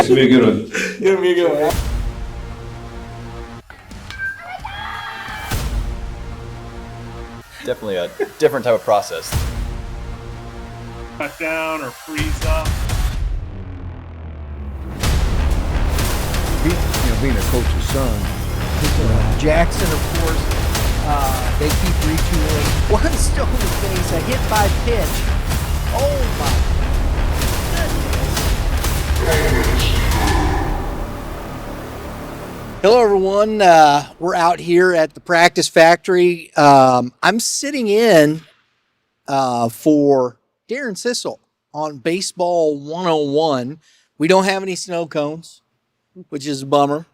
It's gonna be a good one. It's gonna be a good one. Definitely a different type of process. Cut down or freeze up. Being a coach's son. Jackson, of course, they keep retooling. One stone to face, a hit by pitch. Oh my goodness. Hello, everyone. We're out here at the practice factory. I'm sitting in for Darin on Baseball 101. We don't have any snow cones, which is a bummer.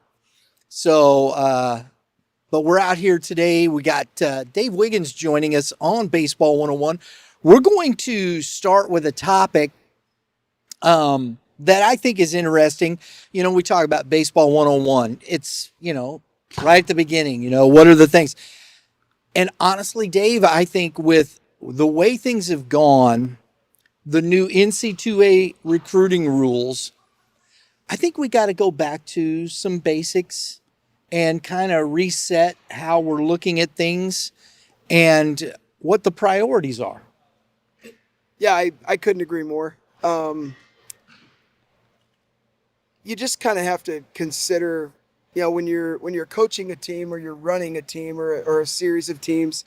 So, but we're out here today. We got Dave Wiggins joining us on Baseball 101. We're going to start with a topic that I think is interesting. You know, we talk about Baseball 101. It's, right at the beginning, what are the things? And honestly, Dave, I think with the way things have gone, the new N.C.A.A. recruiting rules, I think we got to go back to some basics and kind of reset how we're looking at things and what the priorities are. Yeah, I couldn't agree more. You just kind of have to consider, when you're coaching a team or you're running a team or a series of teams,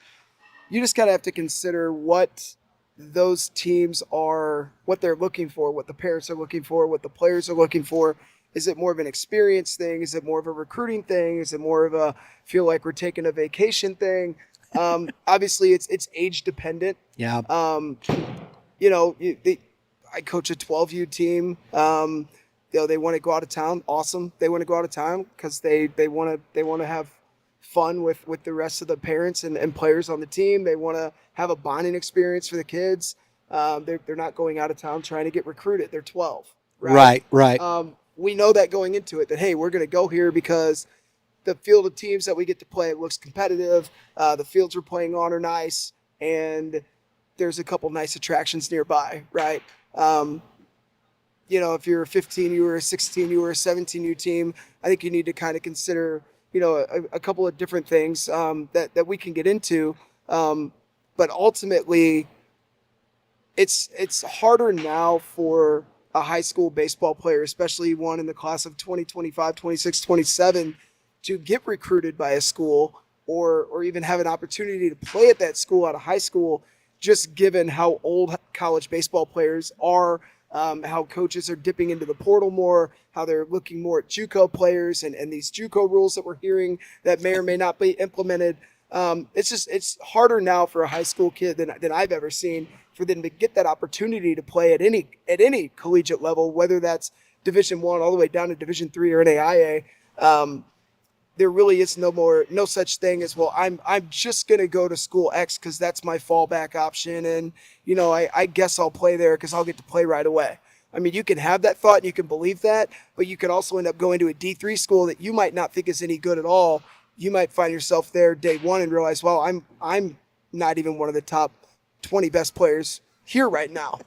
you just kind of have to consider what those teams are, what they're looking for, what the parents are looking for, what the players are looking for. Is it more of an experience thing? Is it more of a recruiting thing? Is it more of a feel like we're taking a vacation thing? Obviously, it's age dependent. Yeah. I coach a 12U team. They want to go out of town. Awesome. They want to go out of town because they want to have fun with the rest of the parents and players on the team. They want to have a bonding experience for the kids. They're not going out of town trying to get recruited. They're 12. Right. We know that going into it, that, hey, we're going to go here because the field of teams that we get to play, it looks competitive. The fields we're playing on are nice, and there's a couple nice attractions nearby, right? If you're a 15U or a 16U or a 17U team, I think you need to kind of consider, a couple of different things that we can get into. But ultimately, it's harder now for a high school baseball player, especially one in the class of 2025, 26, 27, to get recruited by a school or even have an opportunity to play at that school out of high school, just given how old college baseball players are, how coaches are dipping into the portal more, how they're looking more at JUCO players and these JUCO rules that we're hearing that may or may not be implemented. It's harder now for a high school kid than I've ever seen for them to get that opportunity to play at any collegiate level, whether that's Division I all the way down to Division III or N.C.A.A. There really is no such thing as, well, I'm just going to go to school X because that's my fallback option. And, I guess I'll play there because I'll get to play right away. I mean, you can have that thought and you can believe that, but you could also end up going to a D3 school that you might not think is any good at all. You might find yourself there day one and realize, well, I'm not even one of the top 20 best players here right now.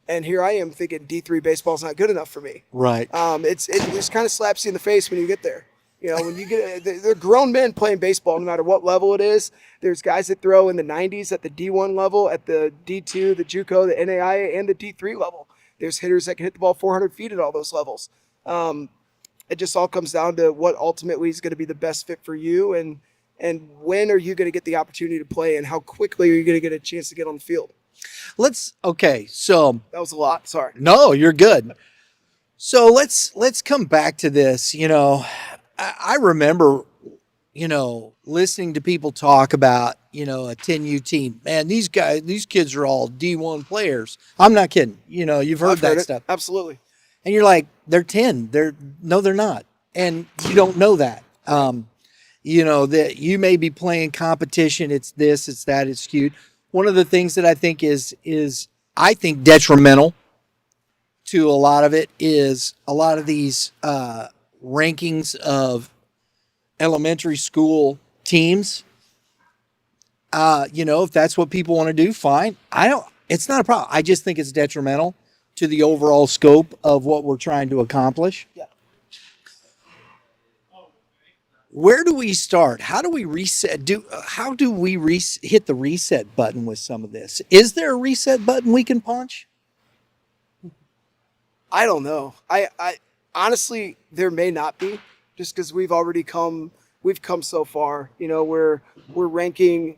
And here I am thinking D3 baseball is not good enough for me. Right. It just kind of slaps you in the face when you get there. When you get, they're grown men playing baseball, no matter what level it is. There's guys that throw in the 90s at the D1 level, at the D2, the JUCO, the N.C.A.A., and the D3 level. There's hitters that can hit the ball 400 feet at all those levels. It just all comes down to what ultimately is going to be the best fit for you, and when are you going to get the opportunity to play, and how quickly are you going to get a chance to get on the field. So that was a lot. Sorry. No, you're good. So let's come back to this. I remember, listening to people talk about, a 10U team. Man, these kids are all D1 players. I'm not kidding. You've heard that stuff. Absolutely. And you're like, they're 10. They're not. And you don't know that. That you may be playing competition. It's this, it's that, it's skewed. One of the things that I think is I think detrimental to a lot of it is a lot of these rankings of elementary school teams. If that's what people want to do, fine. It's not a problem. I just think it's detrimental to the overall scope of what we're trying to accomplish. Yeah. where do we start? How do we reset? How do we hit the reset button with some of this? Is there a reset button we can punch? I don't know. I honestly, there may not be, just because we've come so far. You know, we're ranking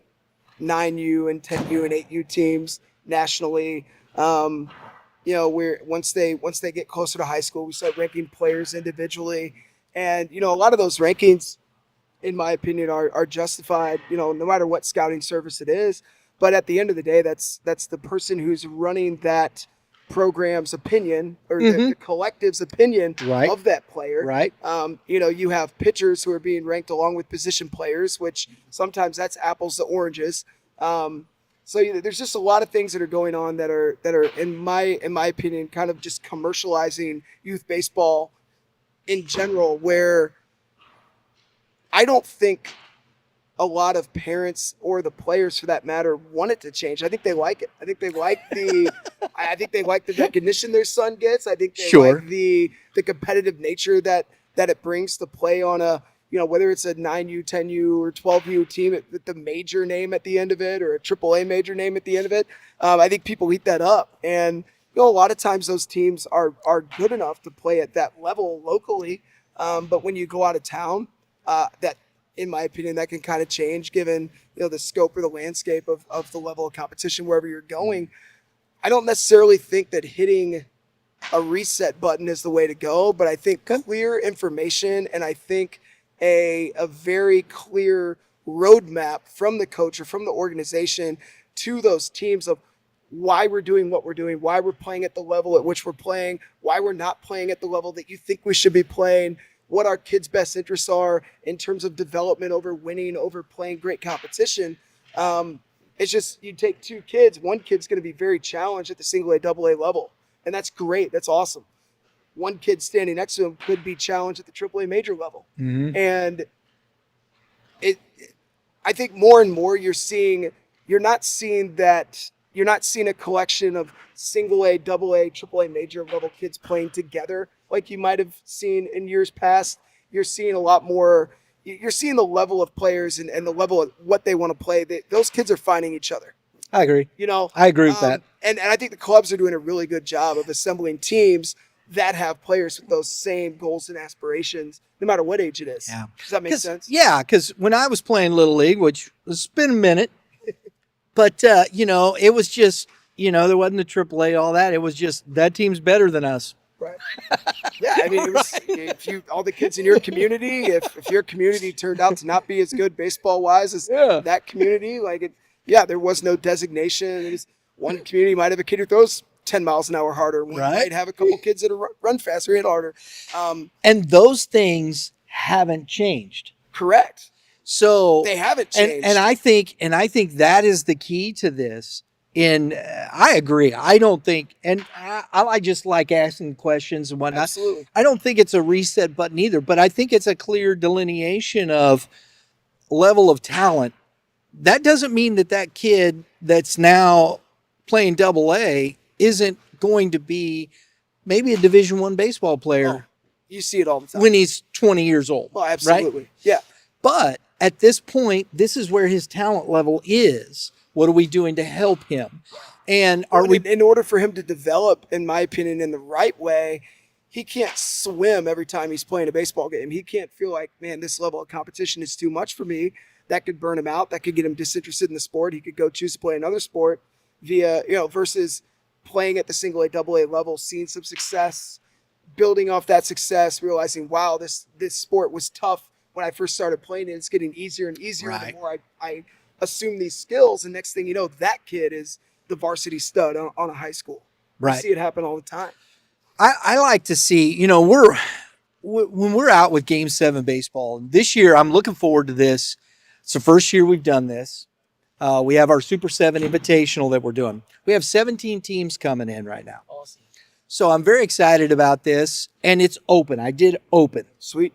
9U and 10U and 8U teams nationally. You know, we're once they get closer to high school, we start ranking players individually, and you know, a lot of those rankings, in my opinion, are justified. You know, no matter what scouting service it is, but at the end of the day, that's the person who's running that program's opinion, or the collective's opinion Right. of that player. Right. You know, you have pitchers who are being ranked along with position players, which sometimes that's apples to oranges. So there's just a lot of things that are going on that are in my opinion kind of just commercializing youth baseball in general, where I don't think a lot of parents, or the players for that matter, want it to change. I think they like it. I think they like the recognition their son gets. I think they Sure. like the competitive nature that it brings to play on a, you know, whether it's a 9U, 10U, or 12U team with the major name at the end of it, or a AAA major name at the end of it. I think people eat that up, and you know, a lot of times those teams are good enough to play at that level locally, but when you go out of town, that, in my opinion, that can kind of change given, you know, the scope or the landscape of the level of competition wherever you're going. I don't necessarily think that hitting a reset button is the way to go, but I think clear information, and I think a very clear roadmap from the coach or from the organization to those teams of why we're doing what we're doing, why we're playing at the level at which we're playing, why we're not playing at the level that you think we should be playing, what our kids' best interests are in terms of development over winning, over playing great competition. It's just, you take two kids, one kid's going to be very challenged at the single A, double A level, and that's great. That's awesome. One kid standing next to him could be challenged at the AAA major level. And I think more and more you're not seeing a collection of single A, double A, AAA major level kids playing together like you might have seen in years past. You're seeing a lot more. You're seeing the level of players and the level of what they want to play. Those kids are finding each other. I agree. You know, I agree with that. And I think the clubs are doing a really good job of assembling teams that have players with those same goals and aspirations, no matter what age it is. Yeah. Does that make sense? Yeah, because when I was playing Little League, which it's been a minute, but, you know, it was just, you know, there wasn't a AAA, all that. It was just, that team's better than us. Right. Yeah, I mean, it was, if all the kids in your community, if your community turned out to not be as good baseball wise as that community, there was no designation. One community might have a kid who throws 10 miles an hour harder. One might have a couple kids that run faster, hit harder. And those things haven't changed. Correct. So they haven't changed. And I think that is the key to this. And I agree. I don't think, and I just like asking questions and whatnot. Absolutely. I don't think it's a reset button either, but I think it's a clear delineation of level of talent. That doesn't mean that kid that's now playing double A isn't going to be maybe a Division I baseball player. You see it all the time. When he's 20 years old. Well, absolutely. Right? Yeah. But at this point, this is where his talent level is. What are we doing to help him? And in order for him to develop, in my opinion, in the right way, he can't swim every time he's playing a baseball game. He can't feel like, man, this level of competition is too much for me. That could burn him out. That could get him disinterested in the sport. He could go choose to play another sport versus playing at the single A, double A level, seeing some success, building off that success, realizing, wow, this sport was tough when I first started playing it. It's getting easier and easier the more I assume these skills, and next thing you know, that kid is the varsity stud on a high school. Right. You see it happen all the time. I like to see, when we're out with Game 7 baseball, this year I'm looking forward to this. It's the first year we've done this. We have our Super 7 Invitational that we're doing. We have 17 teams coming in right now. Awesome. So I'm very excited about this, and it's open. I did open. Sweet.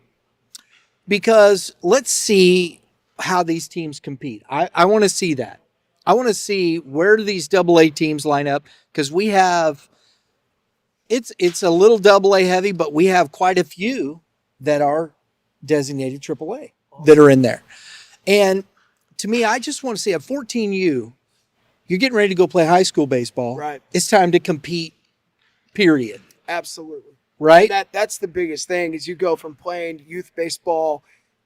Because let's see how these teams compete. I want to see that. I want to see where do these AA teams line up, because we have, it's a little AA heavy, but we have quite a few that are designated AAA. that are in there. And to me, I just want to say at 14U, you're getting ready to go play high school baseball. Right. It's time to compete, period. Absolutely. Right? That's the biggest thing is you go from playing youth baseball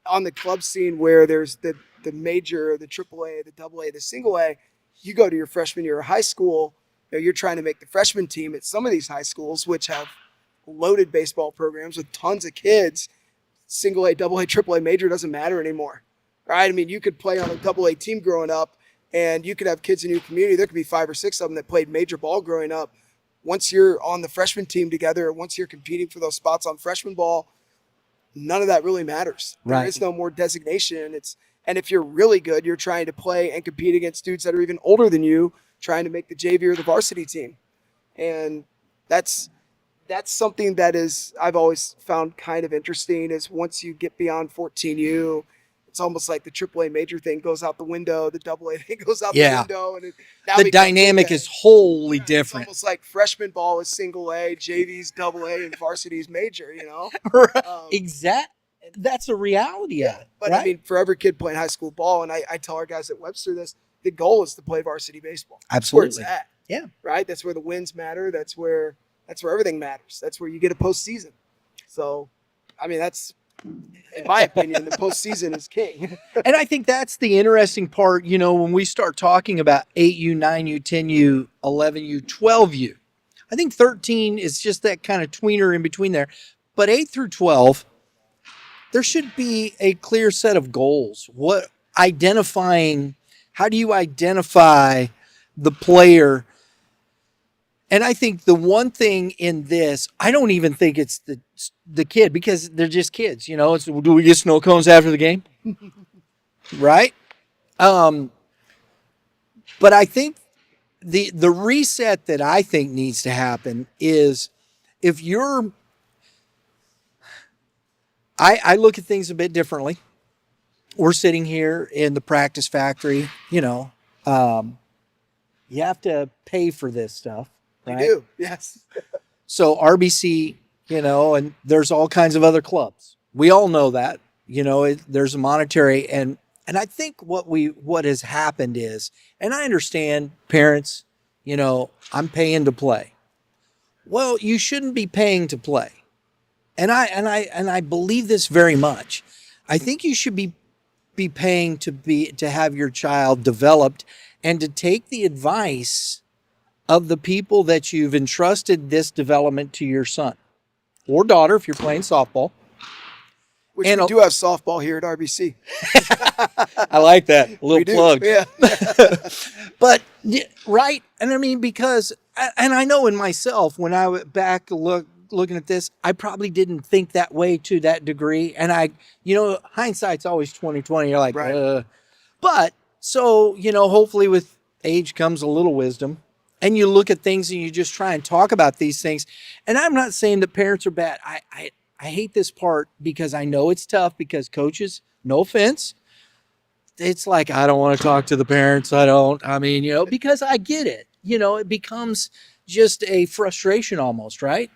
on the club scene where there's the major, the AAA, the AA, the single A. You go to your freshman year of high school, you're trying to make the freshman team at some of these high schools, which have loaded baseball programs with tons of kids. Single A, AA, AAA major doesn't matter anymore, right? I mean, you could play on a AA team growing up, and you could have kids in your community. There could be 5 or 6 of them that played major ball growing up. Once you're on the freshman team together, once you're competing for those spots on freshman ball, none of that really matters. There Right. is no more designation. And if you're really good, you're trying to play and compete against dudes that are even older than you, trying to make the JV or the varsity team. And that's something that is I've always found kind of interesting is once you get beyond 14U, it's almost like the AAA major thing goes out the window, the AA thing goes out the window, and it now The becomes dynamic okay. is wholly It's different. almost like freshman ball is single A, JV's AA, and varsity's major. That's a reality of it. But right? I mean, for every kid playing high school ball, and I tell our guys at Webster this, the goal is to play varsity baseball. Absolutely. That's where it's at. Yeah. Right? That's where the wins matter. That's where everything matters. That's where you get a postseason. So, I mean, that's, in my opinion, the postseason is king. And I think that's the interesting part, when we start talking about 8U, 9U, 10U, 11U, 12U. I think 13 is just that kind of tweener in between there. But 8 through 12, there should be a clear set of goals. How do you identify the player? And I think the one thing in this, I don't even think it's the kid because they're just kids, It's, do we get snow cones after the game? Right? But I think the reset that I think needs to happen is if I look at things a bit differently. We're sitting here in the practice factory, you have to pay for this stuff. Right? You do, yes. So R.B.C, and there's all kinds of other clubs. We all know that, there's a monetary and I think what has happened is, and I understand parents, I'm paying to play. Well, you shouldn't be paying to play. And I believe this very much. I think you should be paying to have your child developed and to take the advice of the people that you've entrusted this development to your son or daughter if you're playing softball. Which we do have softball here at R.B.C. I like that. A little plug. Yeah. But, right. And I mean, because, and I know in myself, when I went back looking at this, I probably didn't think that way to that degree. And hindsight's always 20/20. You're like, right. But so, hopefully with age comes a little wisdom. And you look at things and you just try and talk about these things. And I'm not saying that parents are bad. I hate this part because I know it's tough because coaches, no offense, it's like, I don't want to talk to the parents. Because I get it. It becomes just a frustration almost, right?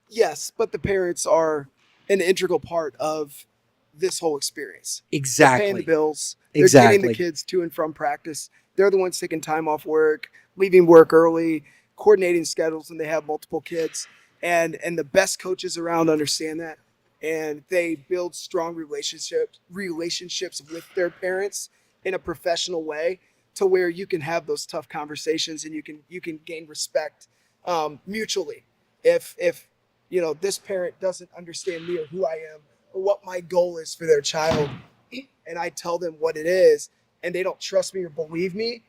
Yes, but the parents are an integral part of this whole experience. Exactly. They're paying the bills. They're getting the kids to and from practice. They're the ones taking time off work, leaving work early, coordinating schedules, and they have multiple kids. And the best coaches around understand that. And they build strong relationships with their parents in a professional way to where you can have those tough conversations and you can gain respect mutually. If this parent doesn't understand me or who I am or what my goal is for their child, and I tell them what it is, and they don't trust me or believe me,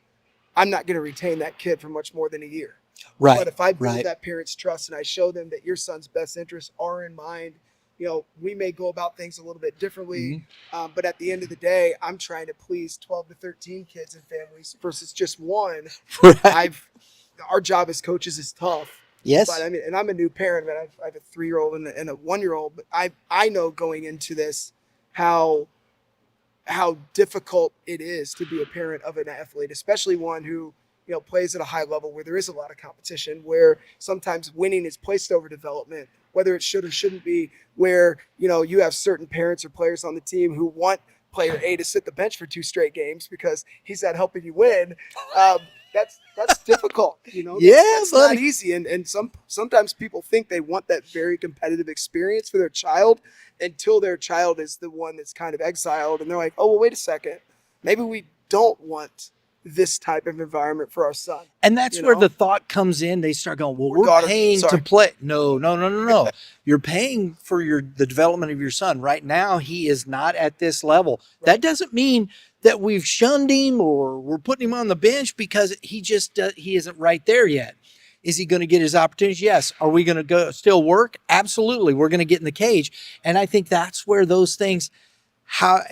I'm not going to retain that kid for much more than a year. Right. But if I build that parent's trust and I show them that your son's best interests are in mind, we may go about things a little bit differently. Mm-hmm. But at the end of the day, I'm trying to please 12 to 13 kids and families versus just one. Right. Our job as coaches is tough. Yes. But and I'm a new parent, man. I have a 3-year-old and a 1-year-old. But I know going into this how difficult it is to be a parent of an athlete, especially one who plays at a high level where there is a lot of competition, where sometimes winning is placed over development, whether it should or shouldn't be, where, you have certain parents or players on the team who want player A to sit the bench for 2 straight games because he's not helping you win. That's difficult. Yeah, that's buddy. not easy. And sometimes people think they want that very competitive experience for their child until their child is the one that's kind of exiled. And they're like, oh, well, wait a second. Maybe we don't want this type of environment for our son. And that's where the thought comes in. They start going, well, we're daughter. paying Sorry. to play. No. You're paying for the development of your son. Right now, he is not at this level. Right. That doesn't mean that we've shunned him or we're putting him on the bench because he isn't right there yet. Is he going to get his opportunities? Yes. Are we going to go still work? Absolutely. We're going to get in the cage. And I think that's where those things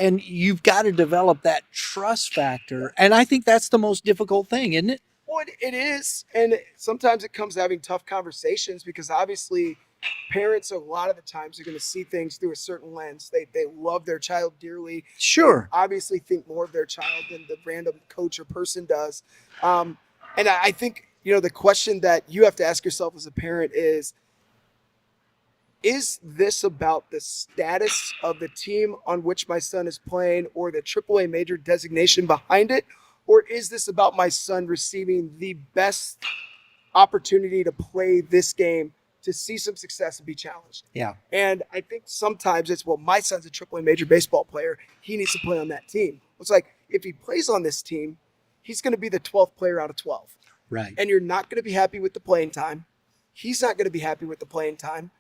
and you've got to develop that trust factor. And I think that's the most difficult thing, isn't it? Well, it is. And sometimes it comes to having tough conversations because obviously parents a lot of the times are going to see things through a certain lens. They love their child dearly. Sure. They obviously think more of their child than the random coach or person does. And I think, the question that you have to ask yourself as a parent is this about the status of the team on which my son is playing or the AAA major designation behind it? Or is this about my son receiving the best opportunity to play this game, to see some success and be challenged? Yeah. And I think sometimes it's, well, my son's a AAA major baseball player. He needs to play on that team. It's like, if he plays on this team, he's going to be the 12th player out of 12. Right. And you're not going to be happy with the playing time. He's not going to be happy with the playing time.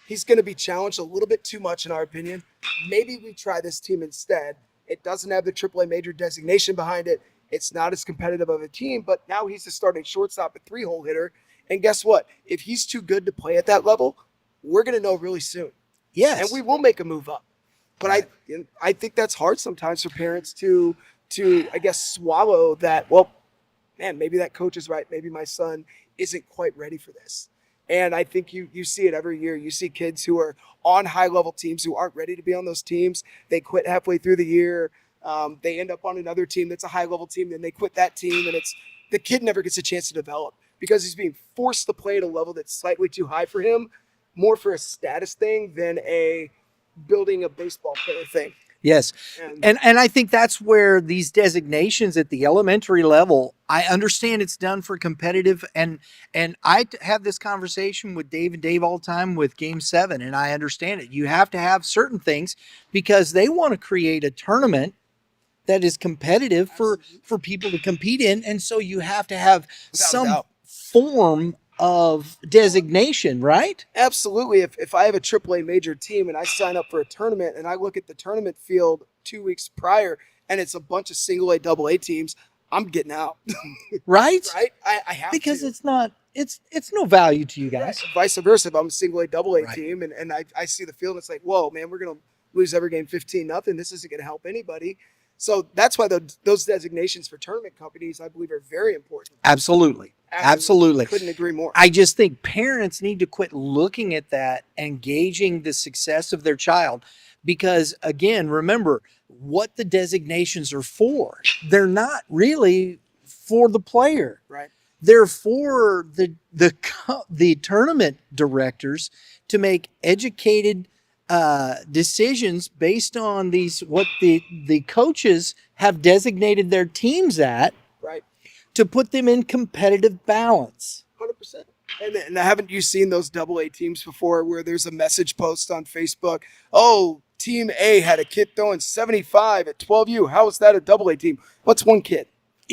He's going to be challenged a little bit too much, in our opinion. Maybe we try this team instead. It doesn't have the AAA major designation behind it. It's not as competitive of a team, but now he's the starting shortstop, a 3-hole hitter. And guess what? If he's too good to play at that level, we're going to know really soon. Yes. And we will make a move up. But right. I think that's hard sometimes for parents to I guess, swallow that, well, man, maybe that coach is right. Maybe my son isn't quite ready for this. And I think you see it every year. You see kids who are on high-level teams who aren't ready to be on those teams. They quit halfway through the year. They end up on another team that's a high-level team, then they quit that team, and the kid never gets a chance to develop because he's being forced to play at a level that's slightly too high for him, more for a status thing than a building a baseball player thing. Yes. And I think that's where these designations at the elementary level, I understand it's done for competitive. And I have this conversation with Dave and Dave all the time with Game 7, and I understand it. You have to have certain things because they want to create a tournament that is competitive for people to compete in. And so you have to have some form of designation, right? Absolutely. If I have a AAA major team and I sign up for a tournament and I look at the tournament field 2 weeks prior and it's a bunch of single A, double A teams, I'm getting out. Right? Right? I have because to. It's no value to you guys. Right. Vice versa. If I'm a single A, double A team and I see the field and it's like, whoa, man, we're going to lose every game 15-0. This isn't going to help anybody. So that's why those designations for tournament companies, I believe, are very important. Absolutely. Couldn't agree more. I just think parents need to quit looking at that and gauging the success of their child. Because, again, remember what the designations are for. They're not really for the player. Right. They're for the tournament directors to make educated decisions based on what the coaches have designated their teams at, right, to put them in competitive balance. 100%. And haven't you seen those double A teams before where there's a message post on Facebook? Oh, Team A had a kid throwing 75 at 12U. How is that a double A team? What's one kid?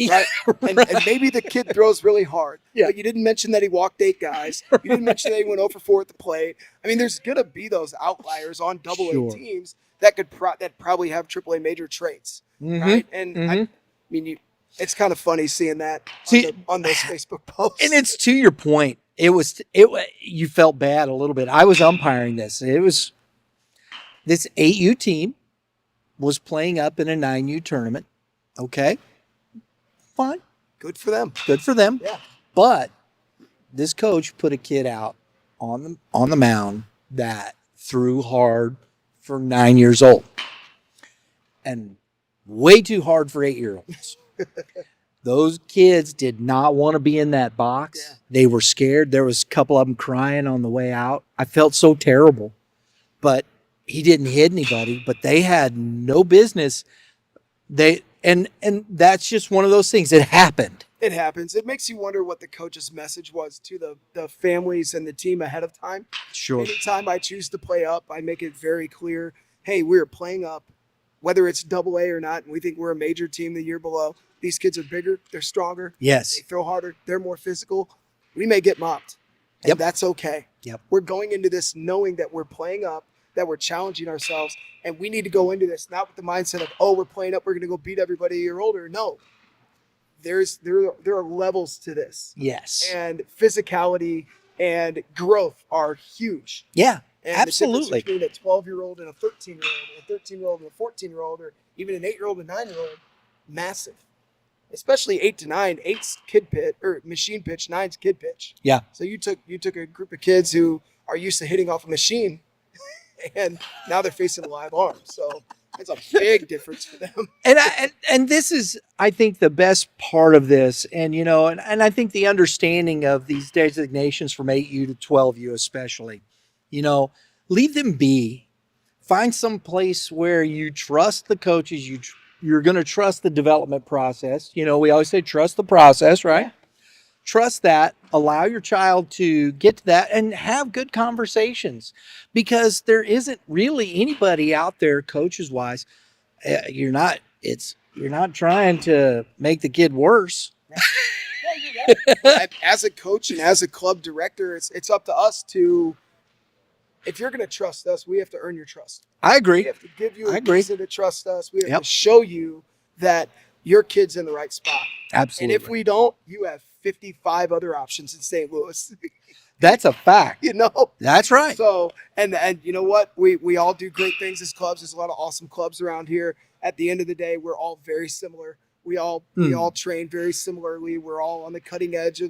Right? And maybe the kid throws really hard. Yeah. But you didn't mention that he walked 8 guys. You didn't mention that he went 0 for 4 at the plate. I mean, there's going to be those outliers on double A teams that could that probably have AAA major traits. Mm-hmm. Right? And I mean, it's kind of funny seeing that on those Facebook posts. And it's to your point. You felt bad a little bit. I was umpiring this. It was this 8U team was playing up in a 9U tournament. Okay. Fine. Good for them. Yeah. But this coach put a kid out on the mound that threw hard for 9 years old. And way too hard for 8-year-olds. Those kids did not want to be in that box. Yeah. They were scared. There was a couple of them crying on the way out. I felt so terrible, but he didn't hit anybody, but they had no business. And that's just one of those things. It happened. It happens. It makes you wonder what the coach's message was to the families and the team ahead of time. Sure. Anytime I choose to play up, I make it very clear, hey, we're playing up, whether it's double A or not, and we think we're a major team the year below. These kids are bigger, they're stronger, Yes. they throw harder, they're more physical. We may get mopped, and Yep. that's okay. Yep. We're going into this knowing that we're playing up, that we're challenging ourselves, and we need to go into this not with the mindset of, oh, we're playing up, we're going to go beat everybody a year older. No, there are levels to this, Yes. and physicality and growth are huge. Yeah. And Absolutely. the difference between a 12-year-old and a 13-year-old, a 13-year-old and a 14-year-old, or even an 8-year-old and a 9-year-old, massive. Especially 8 to 9. 8's kid pitch or machine pitch, 9's kid pitch. Yeah. So you took a group of kids who are used to hitting off a machine, and now they're facing a live arm. So it's a big difference for them. And this is, I think, the best part of this, and and I think the understanding of these designations from 8U to 12U especially, leave them be. Find some place where you trust the coaches. You're going to trust the development process. We always say trust the process, right? Yeah. Trust that. Allow your child to get to that and have good conversations, because there isn't really anybody out there, coaches wise. You're not trying to make the kid worse. Yeah, you're right. As a coach and as a club director, it's up to us to, if you're going to trust us, we have to earn your trust. I We agree. have to give you I a agree. reason to trust us. We have Yep. to show you that your kid's in the right spot. Absolutely. And if we don't, you have 55 other options in St. Louis. That's a fact. That's right. So, and you know what? We all do great things as clubs. There's a lot of awesome clubs around here. At the end of the day, we're all very similar. We all train very similarly. We're all on the cutting edge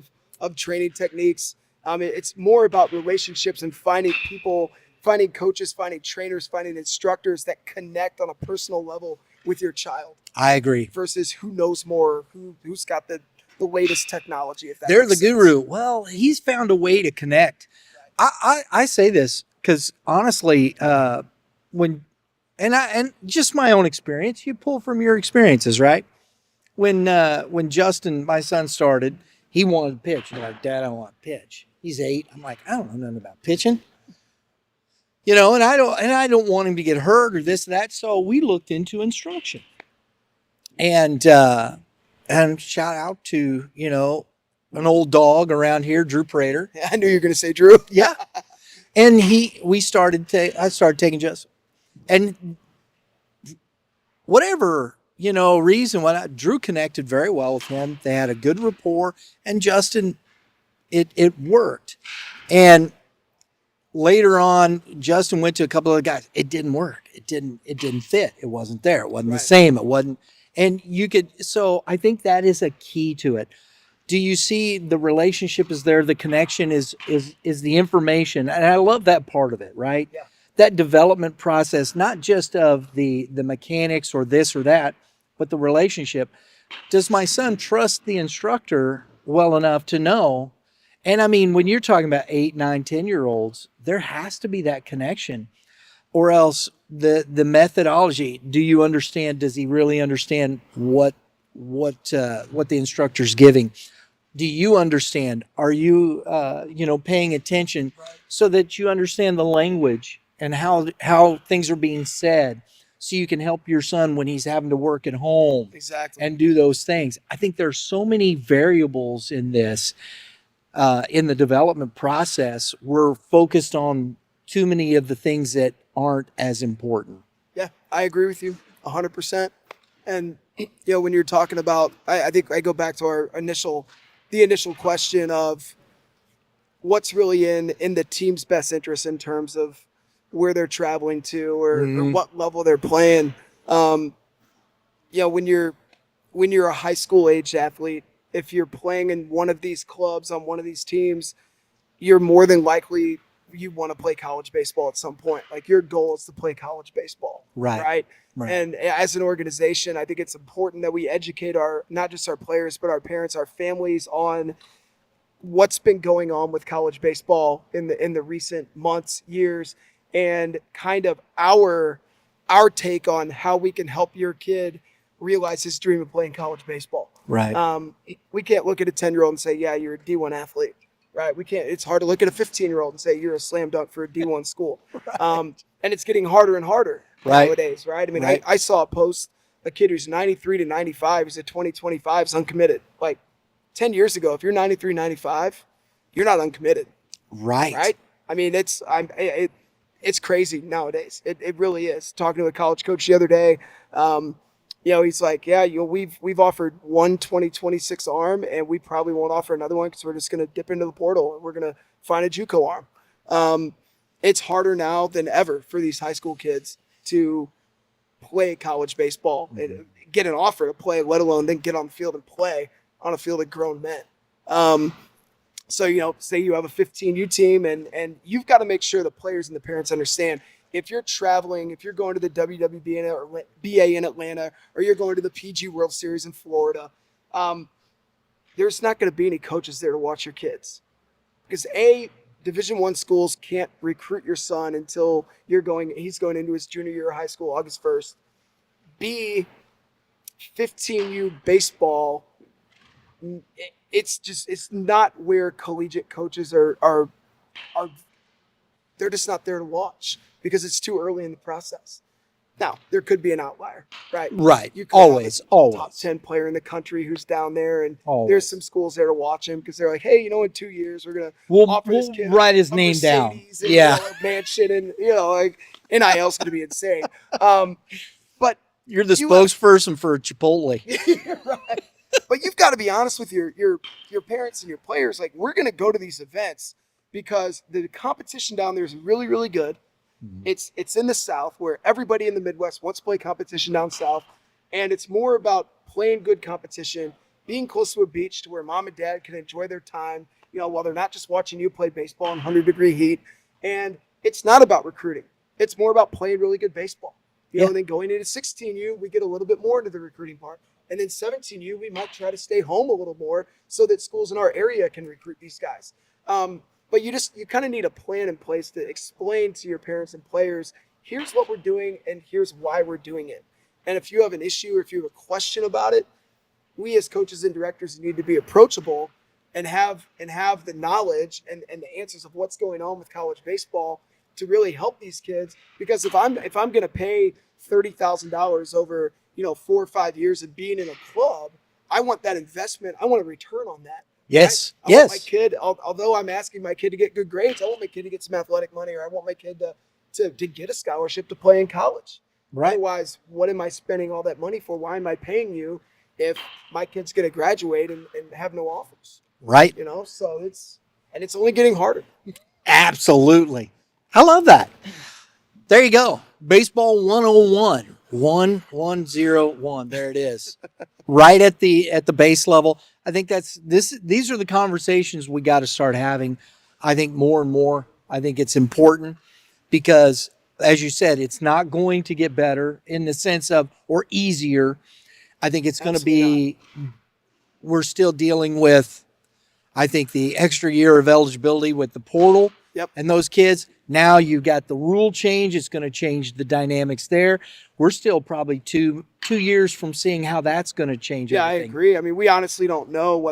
of training techniques. It's more about relationships and finding people, finding coaches, finding trainers, finding instructors that connect on a personal level with your child I agree. versus who knows more, who's got the latest technology. If that They're the makes sense. guru. Well, he's found a way to connect. I say this because honestly, when and just my own experience, you pull from your experiences, right? When Justin, my son, started, he wanted to pitch. He's like, Dad, I want to pitch. He's 8. I'm like, I don't know nothing about pitching. And I don't want him to get hurt or this, that. So we looked into instruction. And shout out to, an old dog around here, Drew Prater. I knew you were going to say Drew. Yeah. And I started taking Justin. And whatever, reason why Drew connected very well with him. They had a good rapport, and Justin, it worked. And later on, Justin went to a couple of guys. It didn't work. It didn't fit. It wasn't there. It wasn't the same. It wasn't. And so I think that is a key to it. Do you see the relationship is there? The connection is the information. And I love that part of it, right? Yeah. That development process, not just of the mechanics or this or that, but the relationship. Does my son trust the instructor well enough to know? And I mean, when you're talking about 8, 9, 10-year-olds, there has to be that connection, or else the methodology. Do you understand? Does he really understand what the instructor's giving? Do you understand? Are you paying attention so that you understand the language and how things are being said, so you can help your son when he's having to work at home Exactly. and do those things? I think there's so many variables in this. In the development process, we're focused on too many of the things that aren't as important. Yeah, I agree with you 100%. And when you're talking about, I think I go back to the initial question of what's really in the team's best interest in terms of where they're traveling to or what level they're playing. When you're a high school age athlete, if you're playing in one of these clubs on one of these teams, you're more than likely you want to play college baseball at some point. Like your goal is to play college baseball, Right. right? Right. And as an organization, I think it's important that we educate not just our players, but our parents, our families on what's been going on with college baseball in the recent months, years, and kind of our take on how we can help your kid realize his dream of playing college baseball. Right. We can't look at a 10-year-old and say, yeah, you're a D1 athlete, right? We can't. It's hard to look at a 15-year-old and say you're a slam dunk for a D1 school. And it's getting harder and harder nowadays, right? I mean, Right. I saw a post, a kid who's 93 to 95, he's at 2025, is uncommitted. Like 10 years ago, if you're 93, 95, you're not uncommitted, Right. right? I mean, it's crazy nowadays. It really is. Talking to a college coach the other day, he's like, yeah, we've offered one 2026 arm, and we probably won't offer another one because we're just going to dip into the portal and we're going to find a JUCO arm. It's harder now than ever for these high school kids to play college baseball and get an offer to play, let alone then get on the field and play on a field of grown men. So, say you have a 15U team and you've got to make sure the players and the parents understand if you're traveling, if you're going to the WWBA or BA in Atlanta, or you're going to the PG World Series in Florida, there's not going to be any coaches there to watch your kids. Because Division I schools can't recruit your son until he's going into his junior year of high school, August 1st. B, 15U baseball, it's not where collegiate coaches are they're just not there to watch because it's too early in the process. Now, there could be an outlier, right? Right. You could Always. have a top 10 player in the country who's down there, and there's some schools there to watch him because they're like, hey, in 2 years we're gonna offer this kid write his a name down. Mercedes and, Yeah. a mansion, and like NIL's gonna be insane. But You're the spokesperson for Chipotle. right. But you've got to be honest with your parents and your players. Like, we're going to go to these events because the competition down there is really, really good. Mm-hmm. It's in the South where everybody in the Midwest wants to play competition down South. And it's more about playing good competition, being close to a beach to where mom and dad can enjoy their time, while they're not just watching you play baseball in 100-degree heat. And it's not about recruiting. It's more about playing really good baseball. And then going into 16U, we get a little bit more into the recruiting part. And then 17U, we might try to stay home a little more so that schools in our area can recruit these guys. But you kind of need a plan in place to explain to your parents and players, here's what we're doing and here's why we're doing it. And if you have an issue or if you have a question about it, we as coaches and directors need to be approachable and have the knowledge and the answers of what's going on with college baseball to really help these kids. Because if I'm going to pay $30,000 over 4 or 5 years of being in a club, I want that investment. I want a return on that. Yes. Right? I want my kid, although I'm asking my kid to get good grades, I want my kid to get some athletic money, or I want my kid to get a scholarship to play in college. Right. Otherwise, what am I spending all that money for? Why am I paying you if my kid's going to graduate and have no offers? Right. So it's only getting harder. Absolutely. I love that. There you go. Baseball 101. 1101. There it is. Right at the base level. I think these are the conversations we got to start having. I think more and more. I think it's important because, as you said, it's not going to get better in the sense of, or easier. I think it's going to be, we're still dealing with, I think, the extra year of eligibility with the portal. Yep. And those kids. Now you've got the rule change. It's going to change the dynamics there. We're still probably two years from seeing how that's going to change. Yeah, everything. I agree. I mean, we honestly don't know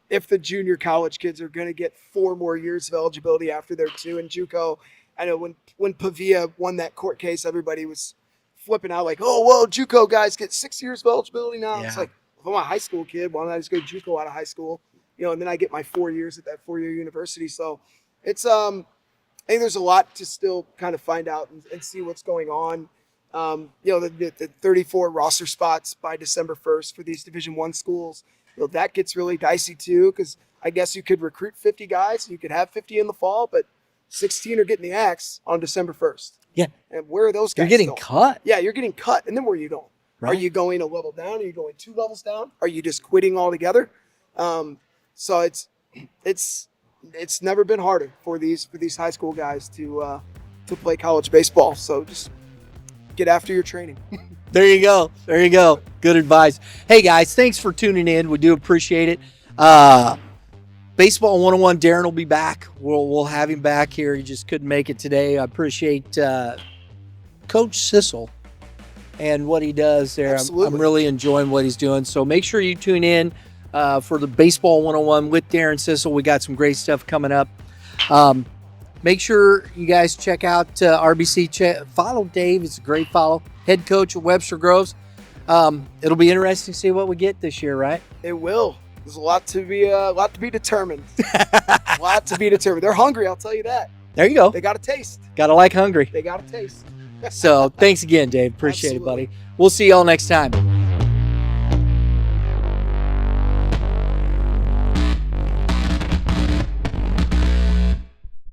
if the junior college kids are going to get 4 more years of eligibility after their 2 in JUCO. I know when Pavia won that court case, everybody was flipping out like, oh, well, JUCO guys get 6 years of eligibility now. Yeah. It's like, if I'm a high school kid, why don't I just go to JUCO out of high school? And then I get my 4 years at that 4-year university. So it's I think there's a lot to still kind of find out and see what's going on. The 34 roster spots by December 1st for these Division I schools, that gets really dicey too, because I guess you could recruit 50 guys. You could have 50 in the fall, but 16 are getting the axe on December 1st. Yeah. And where are those guys You're getting going? cut. Yeah, you're getting cut. And then where are you going? Right. Are you going a level down? Are you going 2 levels down? Are you just quitting altogether? So it's it's never been harder for these high school guys to play college baseball. So just get after your training. There you go. There you go. Good advice. Hey guys, thanks for tuning in. We do appreciate it. Baseball 101, Darin will be back. We'll have him back here. He just couldn't make it today. I appreciate Coach Sissel and what he does there. I'm really enjoying what he's doing. So make sure you tune in for the Baseball 101 with Darin Sissel. We got some great stuff coming up. Make sure you guys check out R.B.C. Follow Dave. It's a great follow. Head coach at Webster Groves. It'll be interesting to see what we get this year, right? It will. There's a lot to be determined. A lot to be determined. They're hungry, I'll tell you that. There you go. They got a taste. Gotta like hungry. They got a taste. So thanks again, Dave. Appreciate it, buddy. We'll see y'all next time.